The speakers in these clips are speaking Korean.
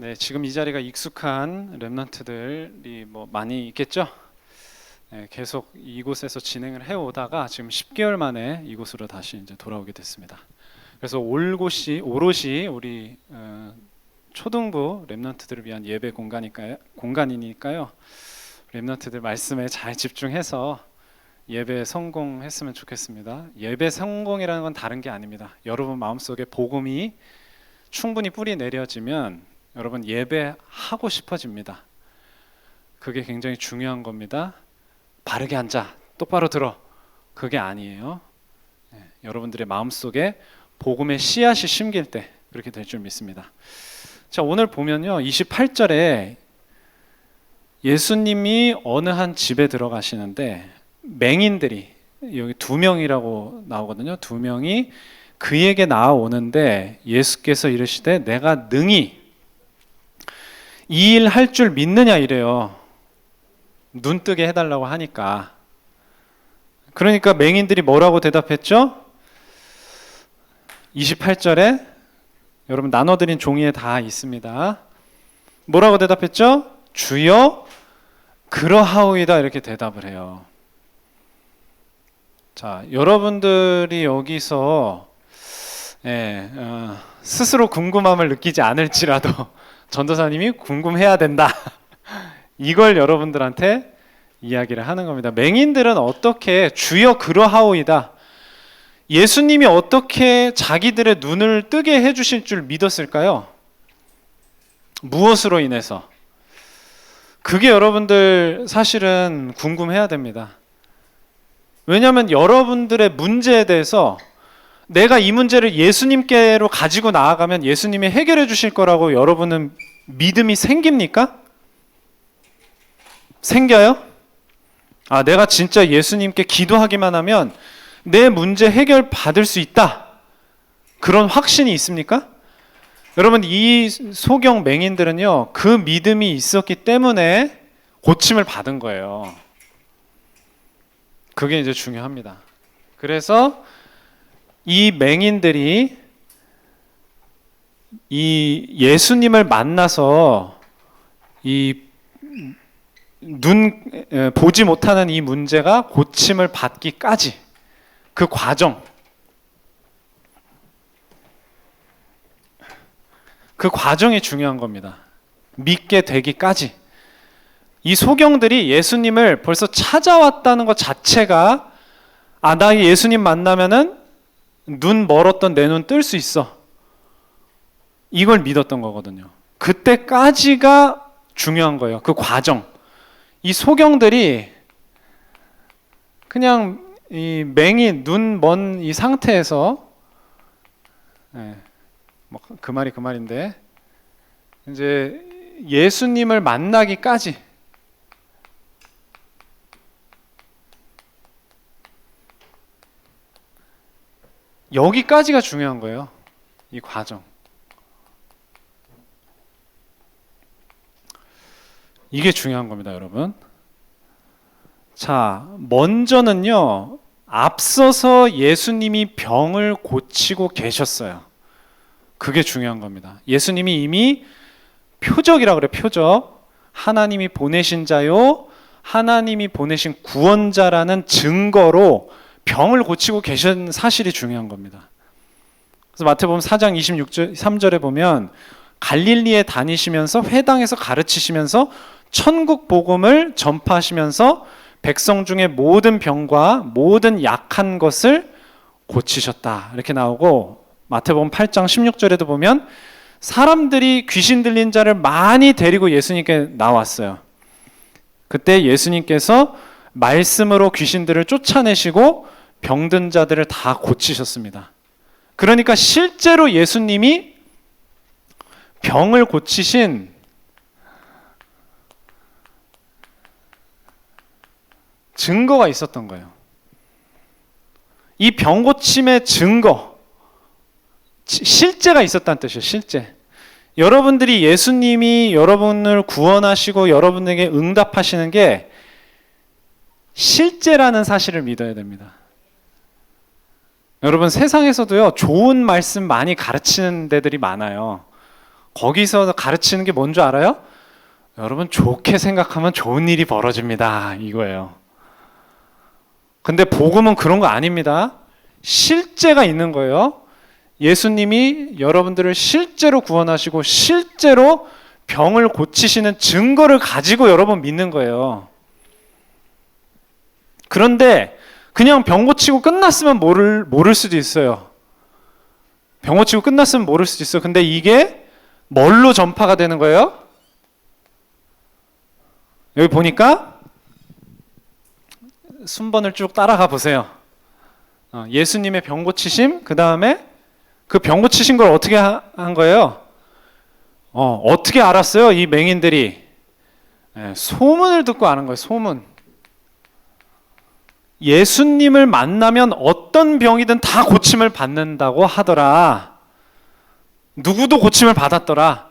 네, 지금 이 자리가 익숙한 랩런트들이 많이 있겠죠? 네, 계속 이곳에서 진행을 해오다가 지금 10개월 만에 이곳으로 다시 이제 돌아오게 됐습니다. 그래서 오롯이 우리 초등부 랩런트들을 위한 예배 공간이니까요. 랩런트들 말씀에 잘 집중해서 예배 성공했으면 좋겠습니다. 예배 성공이라는 건 다른 게 아닙니다. 여러분 마음속에 복음이 충분히 뿌리 내려지면 여러분 예배하고 싶어집니다. 그게 굉장히 중요한 겁니다. 바르게 앉아, 똑바로 들어. 그게 아니에요. 여러분들의 마음속에 복음의 씨앗이 심길 때 그렇게 될 줄 믿습니다. 자, 오늘 보면요, 28절에 예수님이 어느 한 집에 들어가시는데 맹인들이 여기 2명이라고 나오거든요. 2명이 그에게 나아오는데 예수께서 이르시되 내가 능히 이 일 할 줄 믿느냐 이래요. 눈 뜨게 해달라고 하니까. 그러니까 맹인들이 뭐라고 대답했죠? 28절에 여러분 나눠드린 종이에 다 있습니다. 뭐라고 대답했죠? 주여 그러하오이다 이렇게 대답을 해요. 자, 여러분들이 여기서 스스로 궁금함을 느끼지 않을지라도 전도사님이 궁금해야 된다. 이걸 여러분들한테 이야기를 하는 겁니다. 맹인들은 어떻게 주여 그러하오이다. 예수님이 어떻게 자기들의 눈을 뜨게 해주실 줄 믿었을까요? 무엇으로 인해서? 그게 여러분들 사실은 궁금해야 됩니다. 왜냐하면 여러분들의 문제에 대해서 내가 이 문제를 예수님께로 가지고 나아가면 예수님이 해결해 주실 거라고 여러분은 믿음이 생깁니까? 생겨요? 아, 내가 진짜 예수님께 기도하기만 하면 내 문제 해결 받을 수 있다. 그런 확신이 있습니까? 여러분, 이 소경 맹인들은요, 그 믿음이 있었기 때문에 고침을 받은 거예요. 그게 이제 중요합니다. 그래서 이 맹인들이 이 예수님을 만나서 이 보지 못하는 이 문제가 고침을 받기까지 그 과정, 그 과정이 중요한 겁니다. 믿게 되기까지. 이 소경들이 예수님을 벌써 찾아왔다는 것 자체가 나 예수님 만나면은 눈 멀었던 내 눈 뜰 수 있어. 이걸 믿었던 거거든요. 그때까지가 중요한 거예요. 그 과정. 이 소경들이 그냥 이 맹인 눈 먼 이 상태에서 그 말이 그 말인데 이제 예수님을 만나기까지 여기까지가 중요한 거예요. 이 과정. 이게 중요한 겁니다, 여러분. 자, 먼저는요, 앞서서 예수님이 병을 고치고 계셨어요. 그게 중요한 겁니다. 예수님이 이미 표적이라고 그래요, 표적. 하나님이 보내신 자요, 하나님이 보내신 구원자라는 증거로 병을 고치고 계신 사실이 중요한 겁니다. 그래서 마태복음 4장 23절에 보면 갈릴리에 다니시면서 회당에서 가르치시면서 천국 복음을 전파하시면서 백성 중에 모든 병과 모든 약한 것을 고치셨다. 이렇게 나오고 마태복음 8장 16절에도 보면 사람들이 귀신 들린 자를 많이 데리고 예수님께 나왔어요. 그때 예수님께서 말씀으로 귀신들을 쫓아내시고 병든 자들을 다 고치셨습니다. 그러니까 실제로 예수님이 병을 고치신 증거가 있었던 거예요. 이 병 고침의 증거, 실제가 있었다는 뜻이에요. 실제. 여러분들이 예수님이 여러분을 구원하시고 여러분에게 응답하시는 게 실제라는 사실을 믿어야 됩니다. 여러분 세상에서도요, 좋은 말씀 많이 가르치는 데들이 많아요. 거기서 가르치는 게 뭔 줄 알아요? 여러분, 좋게 생각하면 좋은 일이 벌어집니다, 이거예요. 근데 복음은 그런 거 아닙니다. 실제가 있는 거예요. 예수님이 여러분들을 실제로 구원하시고 실제로 병을 고치시는 증거를 가지고 여러분 믿는 거예요. 그런데 그냥 병 고치고 끝났으면 모를 수도 있어요. 병 고치고 끝났으면 모를 수도 있어요. 근데 이게 뭘로 전파가 되는 거예요? 여기 보니까 순번을 쭉 따라가 보세요. 예수님의 병 고치심, 그 다음에 그 병 고치신 걸 어떻게 한 거예요? 어떻게 알았어요? 이 맹인들이 소문을 듣고 아는 거예요. 소문. 예수님을 만나면 어떤 병이든 다 고침을 받는다고 하더라. 누구도 고침을 받았더라.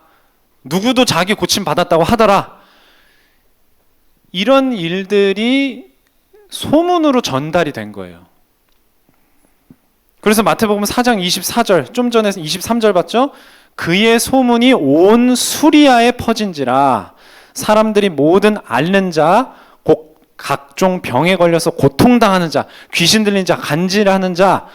누구도 자기 고침 받았다고 하더라. 이런 일들이 소문으로 전달이 된 거예요. 그래서 마태복음 4장 24절, 좀 전에 23절 봤죠? 그의 소문이 온 수리아에 퍼진지라 사람들이 모든 앓는 자, 각종 병에 걸려서 고통당하는 자, 귀신 들린 자, 간질하는 자,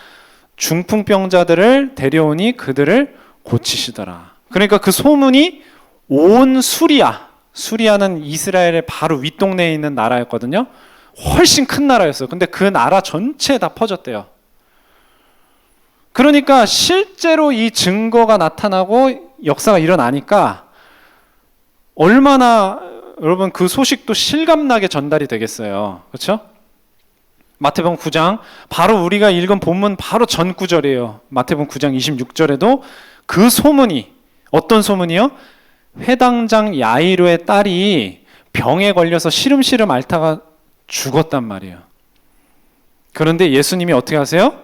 중풍병자들을 데려오니 그들을 고치시더라. 그러니까 그 소문이 온 수리아는 이스라엘의 바로 윗동네에 있는 나라였거든요. 훨씬 큰 나라였어요. 근데 그 나라 전체에 다 퍼졌대요. 그러니까 실제로 이 증거가 나타나고 역사가 일어나니까 얼마나 여러분 그 소식도 실감나게 전달이 되겠어요. 그렇죠? 마태복음 9장 바로 우리가 읽은 본문 바로 전 구절이에요. 마태복음 9장 26절에도 그 소문이 어떤 소문이요? 회당장 야이로의 딸이 병에 걸려서 시름시름 앓다가 죽었단 말이에요. 그런데 예수님이 어떻게 하세요?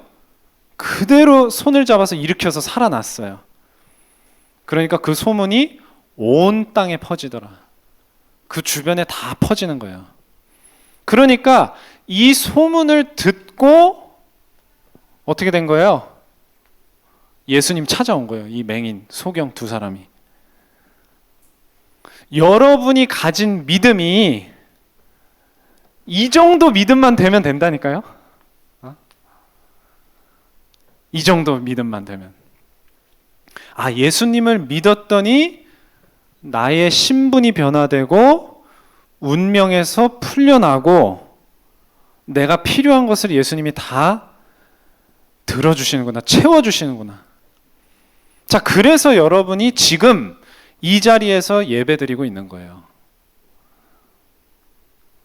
그대로 손을 잡아서 일으켜서 살아났어요. 그러니까 그 소문이 온 땅에 퍼지더라. 그 주변에 다 퍼지는 거예요. 그러니까 이 소문을 듣고 어떻게 된 거예요? 예수님 찾아온 거예요. 이 맹인, 소경 두 사람이. 여러분이 가진 믿음이 이 정도 믿음만 되면 된다니까요. 이 정도 믿음만 되면. 예수님을 믿었더니 나의 신분이 변화되고 운명에서 풀려나고 내가 필요한 것을 예수님이 다 들어주시는구나, 채워주시는구나. 자, 그래서 여러분이 지금 이 자리에서 예배드리고 있는 거예요.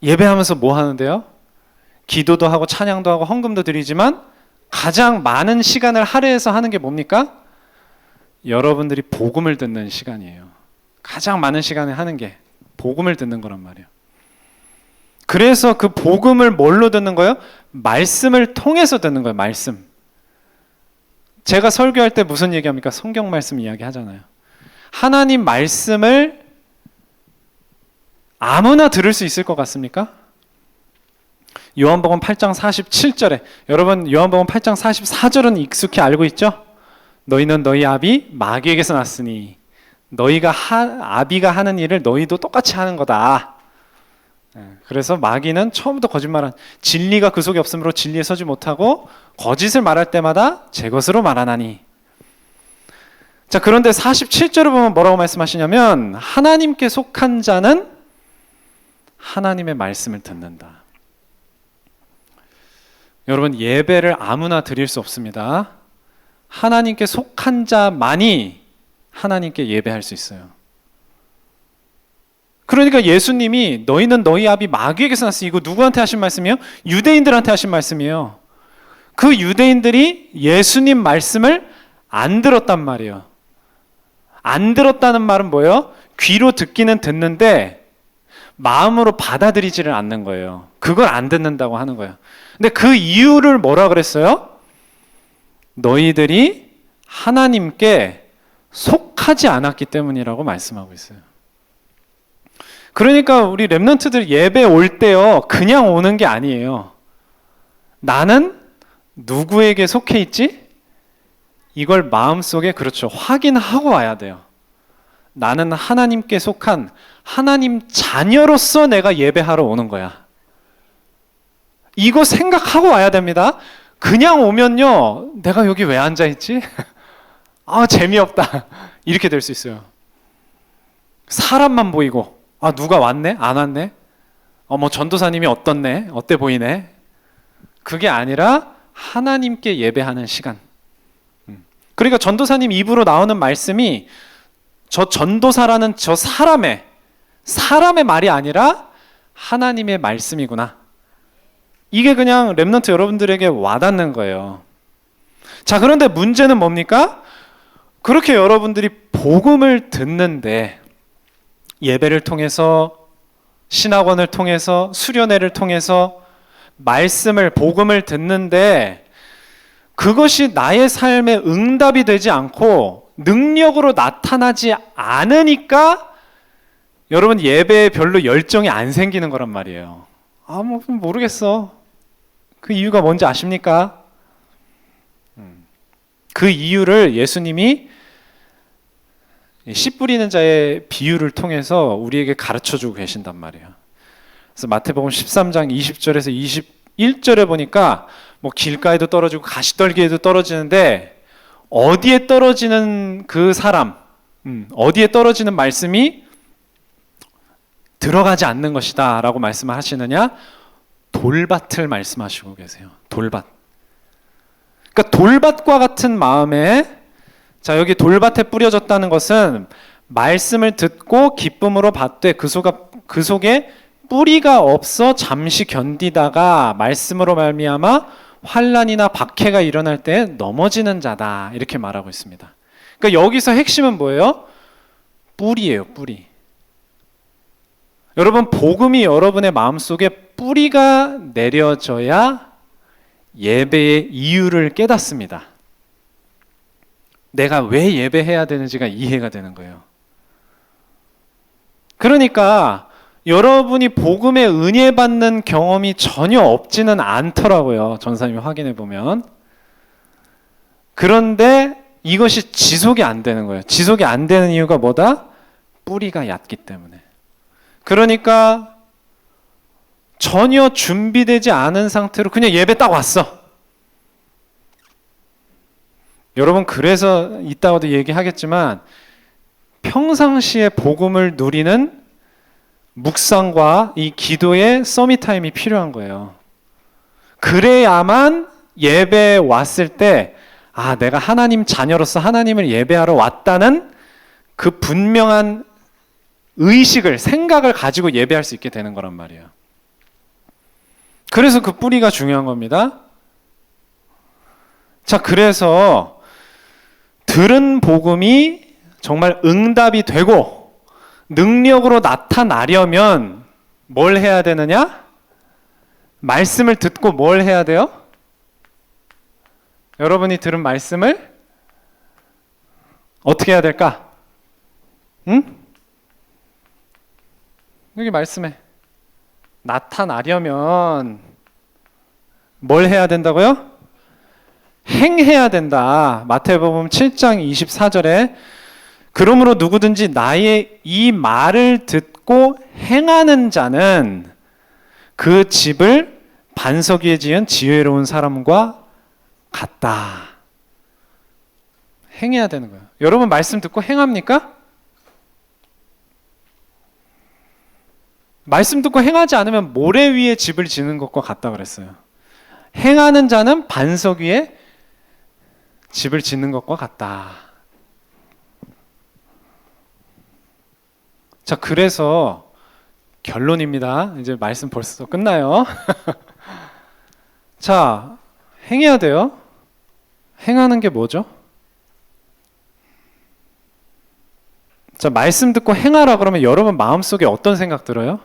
예배하면서 뭐 하는데요? 기도도 하고 찬양도 하고 헌금도 드리지만 가장 많은 시간을 할애해서 하는 게 뭡니까? 여러분들이 복음을 듣는 시간이에요. 가장 많은 시간을 하는 게 복음을 듣는 거란 말이에요. 그래서 그 복음을 뭘로 듣는 거예요? 말씀을 통해서 듣는 거예요. 말씀. 제가 설교할 때 무슨 얘기합니까? 성경 말씀 이야기 하잖아요. 하나님 말씀을 아무나 들을 수 있을 것 같습니까? 요한복음 8장 47절에 여러분 요한복음 8장 44절은 익숙히 알고 있죠? 너희는 너희 아비 마귀에게서 났으니 너희가 아비가 하는 일을 너희도 똑같이 하는 거다. 그래서 마귀는 처음부터 거짓말한 진리가 그 속에 없으므로 진리에 서지 못하고 거짓을 말할 때마다 제 것으로 말하나니. 자, 그런데 47절을 보면 뭐라고 말씀하시냐면 하나님께 속한 자는 하나님의 말씀을 듣는다. 여러분, 예배를 아무나 드릴 수 없습니다. 하나님께 속한 자만이 하나님께 예배할 수 있어요. 그러니까 예수님이 너희는 너희 아비 마귀에게서 났으니 이거 누구한테 하신 말씀이에요? 유대인들한테 하신 말씀이에요. 그 유대인들이 예수님 말씀을 안 들었단 말이에요. 안 들었다는 말은 뭐예요? 귀로 듣기는 듣는데 마음으로 받아들이지를 않는 거예요. 그걸 안 듣는다고 하는 거예요. 근데 그 이유를 뭐라 그랬어요? 너희들이 하나님께 속하지 않았기 때문이라고 말씀하고 있어요. 그러니까 우리 렘넌트들 예배 올 때요, 그냥 오는 게 아니에요. 나는 누구에게 속해 있지? 이걸 마음속에 그렇죠, 확인하고 와야 돼요. 나는 하나님께 속한 하나님 자녀로서 내가 예배하러 오는 거야. 이거 생각하고 와야 됩니다. 그냥 오면요, 내가 여기 왜 앉아 있지? 아, 재미없다. 이렇게 될 수 있어요. 사람만 보이고, 아, 누가 왔네? 안 왔네? 뭐 전도사님이 어떻네? 어때 보이네? 그게 아니라 하나님께 예배하는 시간. 그러니까 전도사님 입으로 나오는 말씀이 저 전도사라는 저 사람의 말이 아니라 하나님의 말씀이구나. 이게 그냥 렘넌트 여러분들에게 와닿는 거예요. 자, 그런데 문제는 뭡니까? 그렇게 여러분들이 복음을 듣는데 예배를 통해서, 신학원을 통해서, 수련회를 통해서 말씀을, 복음을 듣는데 그것이 나의 삶에 응답이 되지 않고 능력으로 나타나지 않으니까 여러분 예배에 별로 열정이 안 생기는 거란 말이에요. 뭐 모르겠어. 그 이유가 뭔지 아십니까? 그 이유를 예수님이 씨 뿌리는 자의 비유를 통해서 우리에게 가르쳐주고 계신단 말이에요. 그래서 마태복음 13장 20절에서 21절에 보니까 뭐 길가에도 떨어지고 가시떨기에도 떨어지는데 어디에 떨어지는 그 사람, 어디에 떨어지는 말씀이 들어가지 않는 것이다 라고 말씀을 하시느냐? 돌밭을 말씀하시고 계세요. 돌밭. 그러니까 돌밭과 같은 마음에, 자, 여기 돌밭에 뿌려졌다는 것은 말씀을 듣고 기쁨으로 받되 그 속에 뿌리가 없어 잠시 견디다가 말씀으로 말미암아 환난이나 박해가 일어날 때 넘어지는 자다, 이렇게 말하고 있습니다. 그러니까 여기서 핵심은 뭐예요? 뿌리예요, 뿌리. 여러분, 복음이 여러분의 마음속에 뿌리가 내려져야 예배의 이유를 깨닫습니다. 내가 왜 예배해야 되는지가 이해가 되는 거예요. 그러니까 여러분이 복음의 은혜 받는 경험이 전혀 없지는 않더라고요. 전사님이 확인해 보면. 그런데 이것이 지속이 안 되는 거예요. 지속이 안 되는 이유가 뭐다? 뿌리가 얕기 때문에. 그러니까 전혀 준비되지 않은 상태로 그냥 예배 딱 왔어. 여러분, 그래서 이따가도 얘기하겠지만 평상시에 복음을 누리는 묵상과 이 기도의 서밋타임이 필요한 거예요. 그래야만 예배에 왔을 때 내가 하나님 자녀로서 하나님을 예배하러 왔다는 그 분명한 의식을, 생각을 가지고 예배할 수 있게 되는 거란 말이에요. 그래서 그 뿌리가 중요한 겁니다. 자, 그래서 들은 복음이 정말 응답이 되고 능력으로 나타나려면 뭘 해야 되느냐? 말씀을 듣고 뭘 해야 돼요? 여러분이 들은 말씀을 어떻게 해야 될까? 응? 여기 말씀에 나타나려면 뭘 해야 된다고요? 행해야 된다. 마태복음 7장 24절에 그러므로 누구든지 나의 이 말을 듣고 행하는 자는 그 집을 반석 위에 지은 지혜로운 사람과 같다. 행해야 되는 거예요. 여러분, 말씀 듣고 행합니까? 말씀 듣고 행하지 않으면 모래 위에 집을 지는 것과 같다 그랬어요. 행하는 자는 반석 위에 집을 짓는 것과 같다. 자, 그래서 결론입니다. 이제 말씀 벌써 끝나요. 자, 행해야 돼요. 행하는 게 뭐죠? 자, 말씀 듣고 행하라 그러면 여러분 마음속에 어떤 생각 들어요?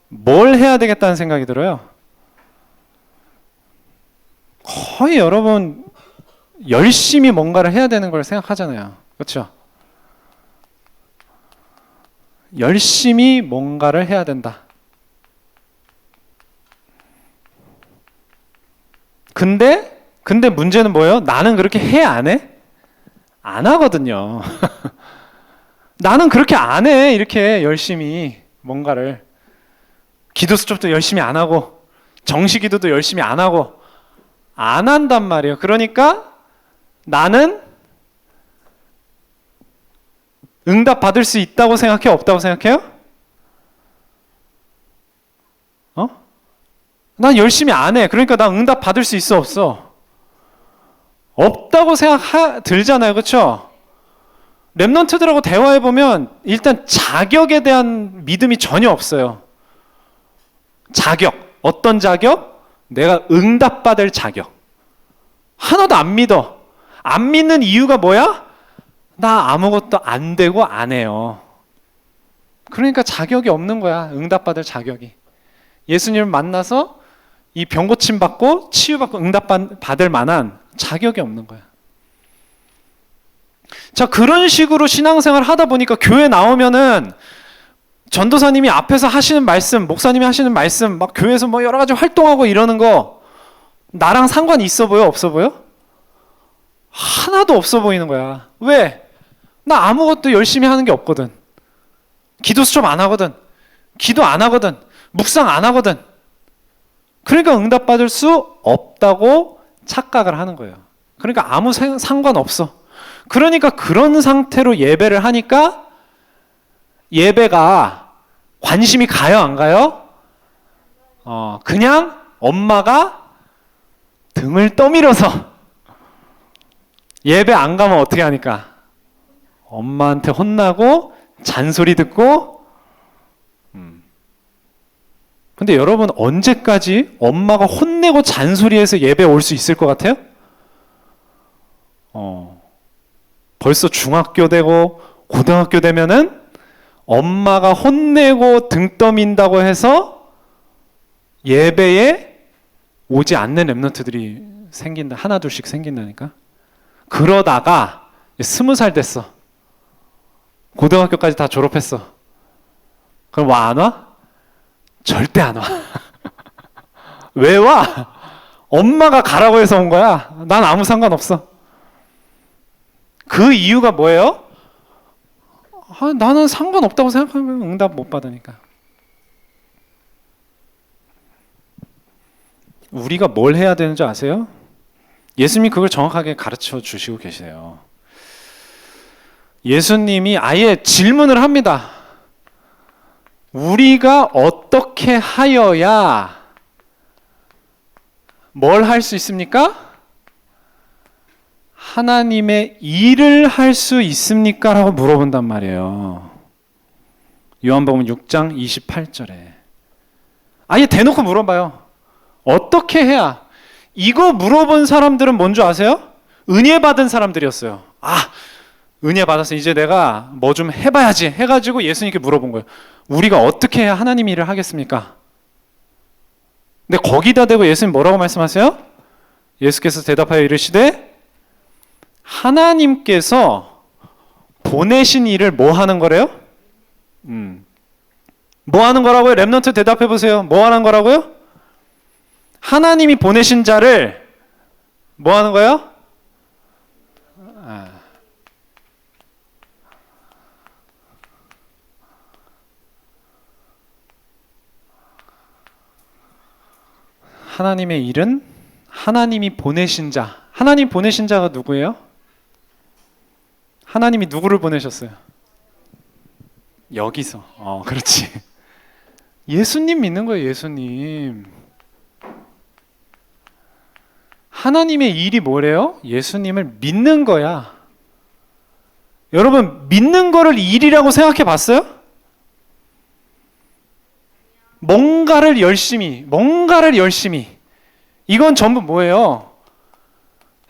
뭘 해야 되겠다는 생각이 들어요? 거의 여러분 열심히 뭔가를 해야 되는 걸 생각하잖아요. 그렇죠? 열심히 뭔가를 해야 된다. 근데 문제는 뭐예요? 나는 그렇게 해, 안 해? 안 하거든요. 나는 그렇게 안 해. 이렇게 열심히 뭔가를 기도 수첩도 열심히 안 하고 정시 기도도 열심히 안 하고 안 한단 말이에요. 그러니까 나는 응답 받을 수 있다고 생각해? 없다고 생각해요? 난 열심히 안 해. 그러니까 나 응답 받을 수 있어? 없어? 없다고 들잖아요. 그렇죠? 랩런트들하고 대화해보면 일단 자격에 대한 믿음이 전혀 없어요. 자격. 어떤 자격? 내가 응답받을 자격. 하나도 안 믿어. 안 믿는 이유가 뭐야? 나 아무것도 안 되고 안 해요. 그러니까 자격이 없는 거야. 응답받을 자격이. 예수님을 만나서 이 병 고침 받고 치유받고 응답받을 만한 자격이 없는 거야. 자, 그런 식으로 신앙생활 하다 보니까 교회 나오면은 전도사님이 앞에서 하시는 말씀, 목사님이 하시는 말씀, 막 교회에서 뭐 여러 가지 활동하고 이러는 거 나랑 상관이 있어 보여? 없어 보여? 하나도 없어 보이는 거야. 왜? 나 아무것도 열심히 하는 게 없거든. 기도 수첩 안 하거든. 기도 안 하거든. 묵상 안 하거든. 그러니까 응답받을 수 없다고 착각을 하는 거예요. 그러니까 아무 상관없어. 그러니까 그런 상태로 예배를 하니까 예배가 관심이 가요, 안 가요? 그냥 엄마가 등을 떠밀어서 예배 안 가면 어떻게 하니까? 엄마한테 혼나고 잔소리 듣고 근데 여러분 언제까지 엄마가 혼내고 잔소리해서 예배 올 수 있을 것 같아요? 벌써 중학교 되고 고등학교 되면은 엄마가 혼내고 등 떠민다고 해서 예배에 오지 않는 랩런트들이 생긴다. 하나 둘씩 생긴다니까. 그러다가 20살 됐어. 고등학교까지 다 졸업했어. 그럼 안 와? 절대 안 와. 왜 와? 엄마가 가라고 해서 온 거야. 난 아무 상관없어. 그 이유가 뭐예요? 나는 상관없다고 생각하면 응답 못 받으니까. 우리가 뭘 해야 되는지 아세요? 예수님이 그걸 정확하게 가르쳐 주시고 계세요. 예수님이 아예 질문을 합니다. 우리가 어떻게 하여야 뭘 할 수 있습니까? 하나님의 일을 할 수 있습니까? 라고 물어본단 말이에요. 요한복음 6장 28절에 아예 대놓고 물어봐요. 어떻게 해야? 이거 물어본 사람들은 뭔지 아세요? 은혜 받은 사람들이었어요. 은혜 받았어. 이제 내가 뭐 좀 해봐야지 해가지고 예수님께 물어본 거예요. 우리가 어떻게 해야 하나님 일을 하겠습니까? 근데 거기다 대고 예수님 뭐라고 말씀하세요? 예수께서 대답하여 이르시되 하나님께서 보내신 일을 뭐 하는 거래요? 뭐 하는 거라고요? 랩런트 대답해 보세요. 뭐 하는 거라고요? 하나님이 보내신 자를 뭐 하는 거예요? 하나님의 일은 하나님이 보내신 자. 하나님 보내신 자가 누구예요? 하나님이 누구를 보내셨어요? 여기서. 그렇지. 예수님 믿는 거예요, 예수님. 하나님의 일이 뭐래요? 예수님을 믿는 거야. 여러분, 믿는 거를 일이라고 생각해 봤어요? 뭔가를 열심히. 이건 전부 뭐예요?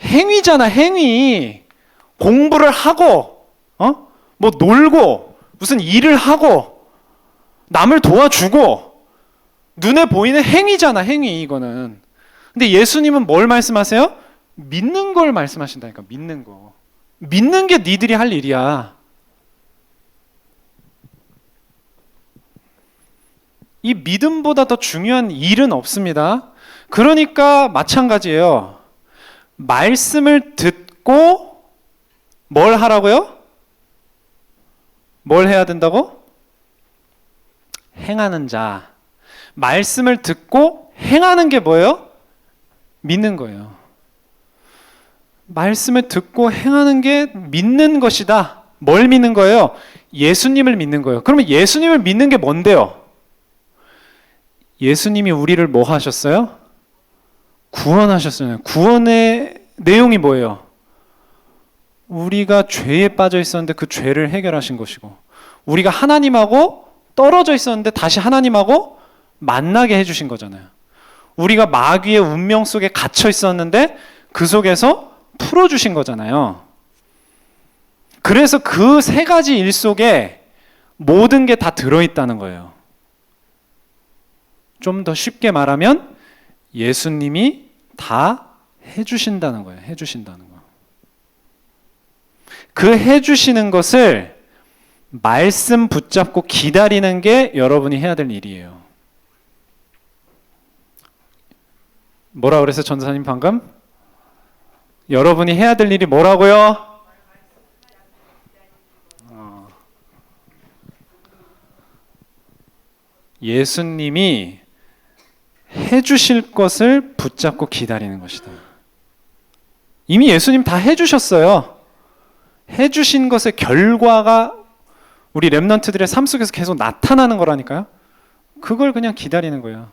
행위잖아, 행위. 공부를 하고, 뭐 놀고, 무슨 일을 하고, 남을 도와주고, 눈에 보이는 행위잖아, 행위, 이거는. 근데 예수님은 뭘 말씀하세요? 믿는 걸 말씀하신다니까, 믿는 거. 믿는 게 니들이 할 일이야. 이 믿음보다 더 중요한 일은 없습니다. 그러니까 마찬가지예요. 말씀을 듣고 뭘 하라고요? 뭘 해야 된다고? 행하는 자. 말씀을 듣고 행하는 게 뭐예요? 믿는 거예요. 말씀을 듣고 행하는 게 믿는 것이다. 뭘 믿는 거예요? 예수님을 믿는 거예요. 그러면 예수님을 믿는 게 뭔데요? 예수님이 우리를 뭐 하셨어요? 구원하셨어요. 구원의 내용이 뭐예요? 우리가 죄에 빠져 있었는데 그 죄를 해결하신 것이고, 우리가 하나님하고 떨어져 있었는데 다시 하나님하고 만나게 해주신 거잖아요. 우리가 마귀의 운명 속에 갇혀 있었는데 그 속에서 풀어주신 거잖아요. 그래서 그 세 가지 일 속에 모든 게 다 들어있다는 거예요. 좀 더 쉽게 말하면 예수님이 다 해주신다는 거예요. 해주신다는 거. 그 해주시는 것을 말씀 붙잡고 기다리는 게 여러분이 해야 될 일이에요. 뭐라 그랬어요, 전사님 방금? 여러분이 해야 될 일이 뭐라고요? 예수님이 해주실 것을 붙잡고 기다리는 것이다. 이미 예수님 다 해주셨어요. 해주신 것의 결과가 우리 렘넌트들의 삶 속에서 계속 나타나는 거라니까요. 그걸 그냥 기다리는 거예요.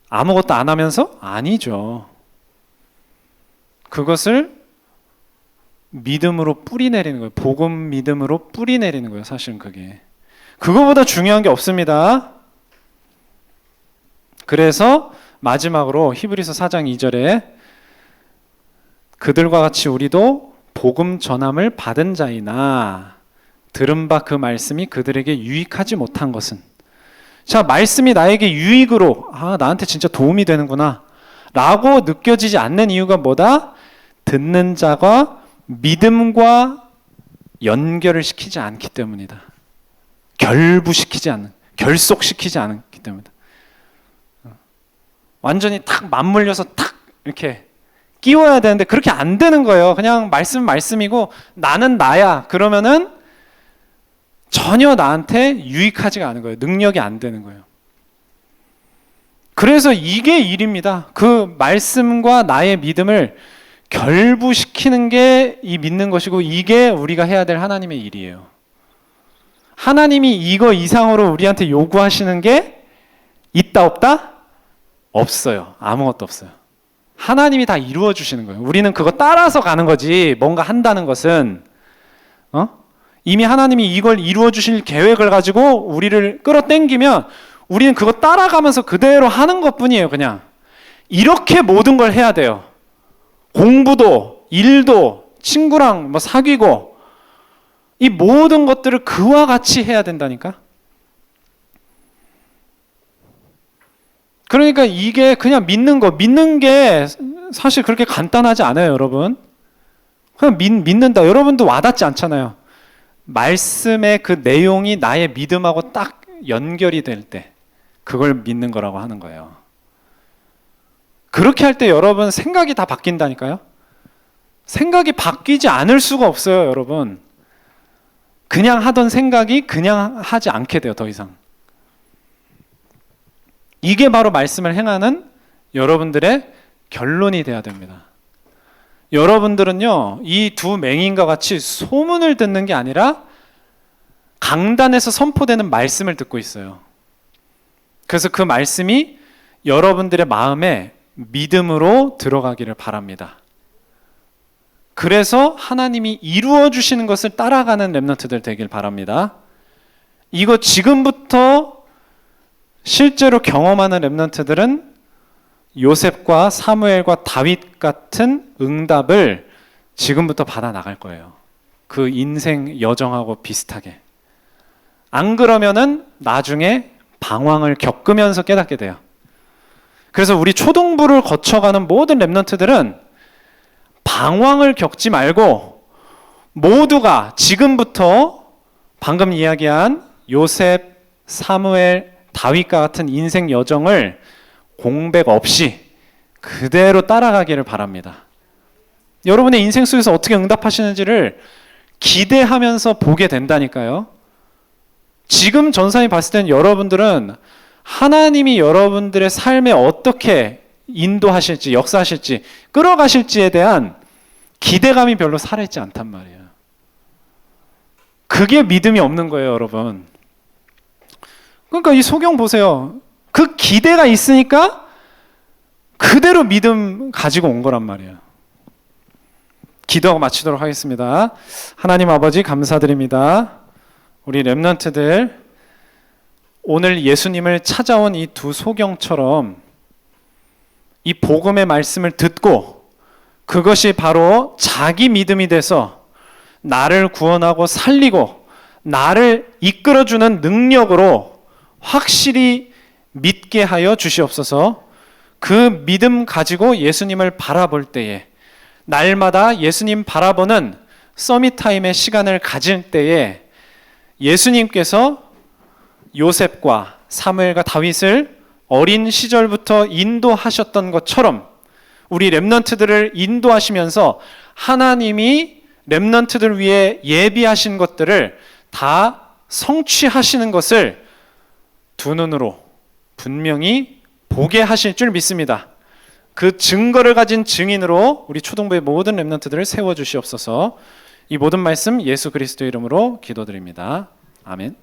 아무것도 안 하면서? 아니죠. 그것을 믿음으로 뿌리내리는 거예요. 복음 믿음으로 뿌리내리는 거예요. 사실은 그게. 그거보다 중요한 게 없습니다. 그래서 마지막으로 히브리서 4장 2절에 그들과 같이 우리도 복음 전함을 받은 자이나 들은 바 그 말씀이 그들에게 유익하지 못한 것은, 자, 말씀이 나에게 유익으로, 나한테 진짜 도움이 되는구나 라고 느껴지지 않는 이유가 뭐다? 듣는 자가 믿음과 연결을 시키지 않기 때문이다. 결부시키지 않는, 결속시키지 않기 때문이다. 완전히 탁 맞물려서 탁 이렇게 끼워야 되는데 그렇게 안 되는 거예요. 그냥 말씀은 말씀이고 나는 나야. 그러면은 전혀 나한테 유익하지가 않은 거예요. 능력이 안 되는 거예요. 그래서 이게 일입니다. 그 말씀과 나의 믿음을 결부시키는 게 이 믿는 것이고, 이게 우리가 해야 될 하나님의 일이에요. 하나님이 이거 이상으로 우리한테 요구하시는 게 있다 없다? 없어요. 아무것도 없어요. 하나님이 다 이루어 주시는 거예요. 우리는 그거 따라서 가는 거지. 뭔가 한다는 것은 이미 하나님이 이걸 이루어 주실 계획을 가지고 우리를 끌어당기면 우리는 그거 따라가면서 그대로 하는 것뿐이에요. 그냥 이렇게 모든 걸 해야 돼요. 공부도, 일도, 친구랑 뭐 사귀고, 이 모든 것들을 그와 같이 해야 된다니까. 그러니까 이게 그냥 믿는 게 사실 그렇게 간단하지 않아요, 여러분. 그냥 믿는다. 여러분도 와닿지 않잖아요. 말씀의 그 내용이 나의 믿음하고 딱 연결이 될 때 그걸 믿는 거라고 하는 거예요. 그렇게 할 때 여러분 생각이 다 바뀐다니까요. 생각이 바뀌지 않을 수가 없어요, 여러분. 그냥 하던 생각이 그냥 하지 않게 돼요, 더 이상. 이게 바로 말씀을 행하는 여러분들의 결론이 돼야 됩니다. 여러분들은요, 이 두 맹인과 같이 소문을 듣는 게 아니라 강단에서 선포되는 말씀을 듣고 있어요. 그래서 그 말씀이 여러분들의 마음에 믿음으로 들어가기를 바랍니다. 그래서 하나님이 이루어 주시는 것을 따라가는 렘넌트들 되길 바랍니다. 이거 지금부터 실제로 경험하는 렘넌트들은 요셉과 사무엘과 다윗 같은 응답을 지금부터 받아 나갈 거예요. 그 인생 여정하고 비슷하게. 안 그러면은 나중에 방황을 겪으면서 깨닫게 돼요. 그래서 우리 초등부를 거쳐가는 모든 렘넌트들은 방황을 겪지 말고 모두가 지금부터 방금 이야기한 요셉, 사무엘, 다윗과 같은 인생 여정을 공백 없이 그대로 따라가기를 바랍니다. 여러분의 인생 속에서 어떻게 응답하시는지를 기대하면서 보게 된다니까요. 지금 전사님 봤을 때는 여러분들은 하나님이 여러분들의 삶에 어떻게 인도하실지, 역사하실지, 끌어가실지에 대한 기대감이 별로 살아있지 않단 말이에요. 그게 믿음이 없는 거예요, 여러분. 그러니까 이 소경 보세요. 그 기대가 있으니까 그대로 믿음 가지고 온 거란 말이에요. 기도하고 마치도록 하겠습니다. 하나님 아버지 감사드립니다. 우리 렘넌트들 오늘 예수님을 찾아온 이 두 소경처럼 이 복음의 말씀을 듣고 그것이 바로 자기 믿음이 돼서 나를 구원하고 살리고 나를 이끌어주는 능력으로 확실히 믿게 하여 주시옵소서. 그 믿음 가지고 예수님을 바라볼 때에 날마다 예수님 바라보는 서밋타임의 시간을 가질 때에 예수님께서 요셉과 사무엘과 다윗을 어린 시절부터 인도하셨던 것처럼 우리 렘넌트들을 인도하시면서 하나님이 렘넌트들 위해 예비하신 것들을 다 성취하시는 것을 두 눈으로 분명히 보게 하실 줄 믿습니다. 그 증거를 가진 증인으로 우리 초등부의 모든 렘넌트들을 세워주시옵소서. 이 모든 말씀 예수 그리스도의 이름으로 기도드립니다. 아멘.